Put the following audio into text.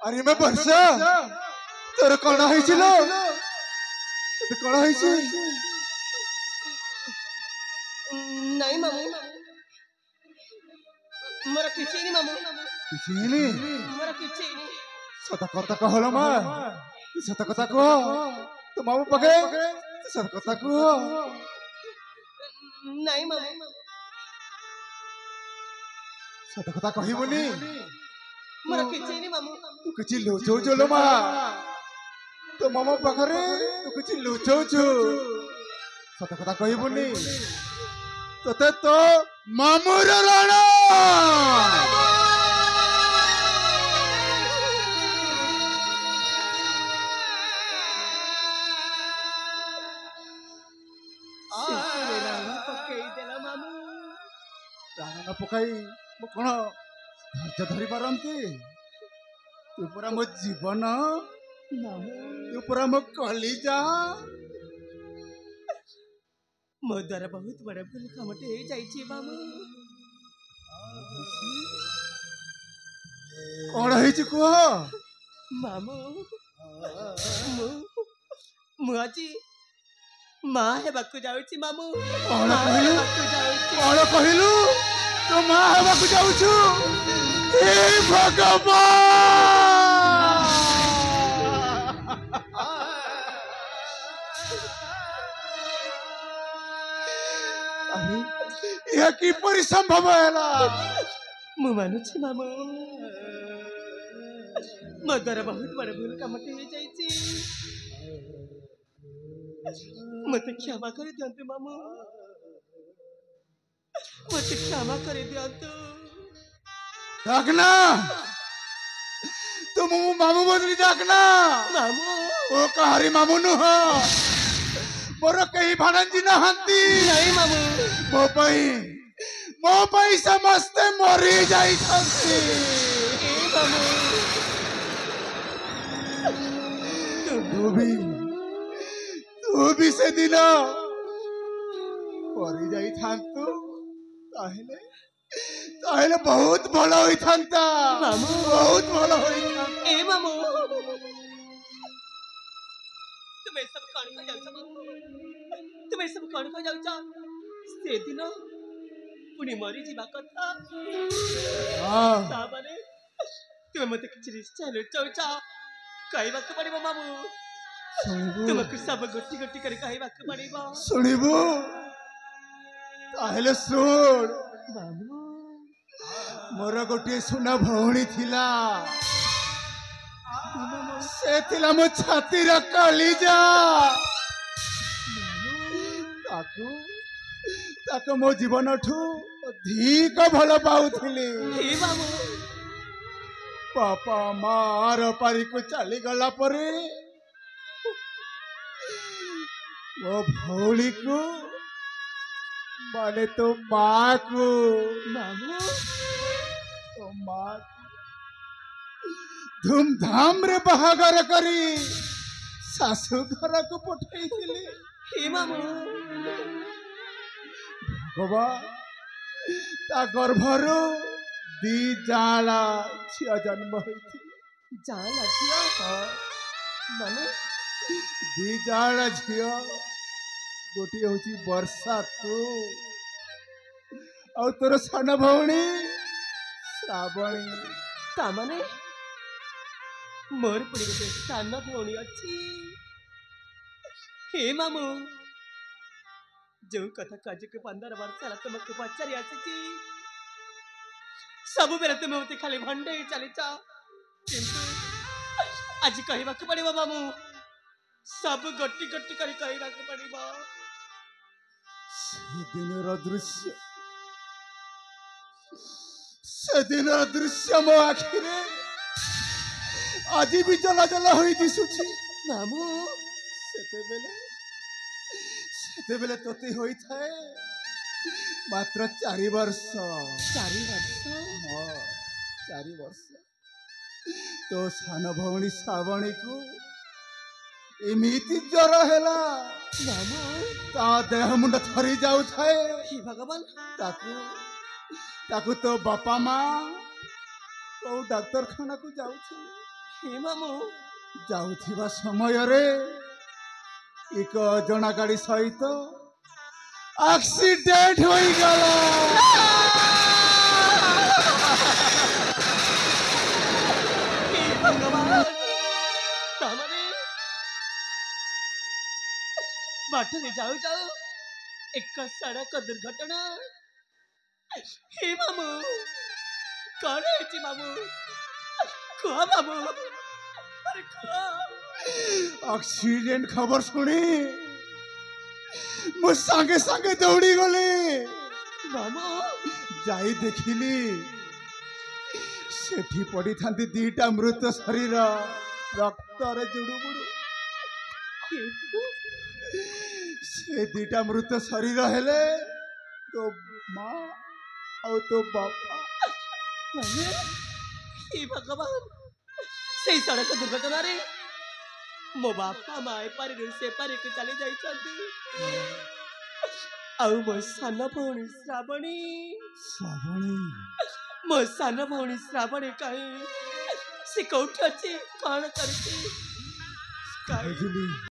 अरे मैं वर्षा तोर कौन है चिलो तो कौन है ची नहीं मामू मोर किछि नहीं मामू किसी नहीं मोर किछि नहीं सत कथा कहलो मा तू सत कथा कह तो मामू पके तू सत कथा कह नहीं मामू सत कथा कहिबुनी मोर किछि नहीं मामू तू किछि लुचौ चलो मा तो मामू पकरे तू किछि लुचौ छु सत कथा कहिबुनी तोते तो मामूर राणा प्राण न पकाई मो कौन धैर्य धरी पारती तू पूरा मो जीवन तू पूरा मो कलिजा मो द्वारा बहुत बड़ा भूल कामटे हो जाइए मामू कौन है कह मामू मुझे माँ हेबाकु जाउची मामू कौन कहलु कौन कहलु तो माँ हेबाकु जाउछु हे भगवान अरे यह किपरि संभव हैला मु मानुछि मामू मो द्वारा बहुत बड़ा भूल कामटे हो जाइए मते क्षमा कर दियंतु मामू मते क्षमा कर दियंतु डाकना तुम मामू बदली डाकना मामू ओ कहारी मामू नुह मोर कहीं भाणंजी नहंती नहीं मामू मो पई समस्ते मरी जाई छंती ए मामू तू भी से दिन मरी जाई थांतु ताहेले ताहेले बहुत भलो होई थांता मामू बहुत भलो होई थांता ए मामू तुम्हें सब कौन को जाउचा मामू तुम्हें सब कौन को जाउचा से दिन पुनी मरी जीवा कथा ता माने तुम्हें मते किछि निश्चय लुचाउचा कहबा के पड़िबो मामू तुमको सब गोटी गोटी कर कहबा के पड़िबो सुनिबो ताहेले सुन मामू मोर गोटे सुना भौणी थिला से थिला मो छाती रा कलिजा ताकू ताको मो जीवन ठू अधिक भल पाउथिली हे मामू पापा मार पारी को चली गला परे वो भौली को माने तो माँ को मामू तो माँ धूमधाम रे बाहागर करी सासु घर को पठाई थिले हे मामू भगवान ता गर्भरू दी जाला झिया जन्म होइथिले जाला झिया मामू दी जाला झिया गोटी होची वर्षा तू और तोर सान भौणी श्रावणी ता माने मोर पुरी गोटे सान भौणी अछि हे मामू जो कथा काज के 15 वर्ष ला तुमके पचारि आसी सब बेले तुम मते खाली भंडे चली जा किंतु आज कहबा के पड़िबो मामू सब गट्टी गट्टी करी कहबा के पड़िबो सेदिन दृश्य मो आखिरे आज भी जला जला होई दिसुछि मामू सेते बेले तोते होई थाए मात्र 4 वर्ष 4 वर्ष हाँ 4 वर्ष तो सान भौणी श्रावणी को एमिति ज्वर हैला मामू ता देह मुंड थरी जाउ थाए हे भगवान ताकू तो बापा माँ तो डाक्टर खाना को जाउ हे मामू जाउथिबा समयरे एक अजଣା गाड़ी सहित एक्सीडेंट होई गला। हे भगवान तामाने बाटरे जाऊ जाऊ एक सड़क दुर्घटना। हे मामू कौन है मामू कह मामू अरे कह एक्सीडेंट खबर सुनी मु संगे संगे दौड़ी गली मामू जाई देखिली सेठी पड़ी थांती दीटा मृत शरीर रक्तरे जुड़ुबुड़ु से दीटा मृत शरीर हेले तो माँ और तो बापा। हे भगवान से सड़क दुर्घटना रे मो बापा माए पर से पर के चले जाई आउ मो सान भौणी श्रावणी मो सान भौणी श्रावणी कहीं से कौट अच्छी कौन करती कहीं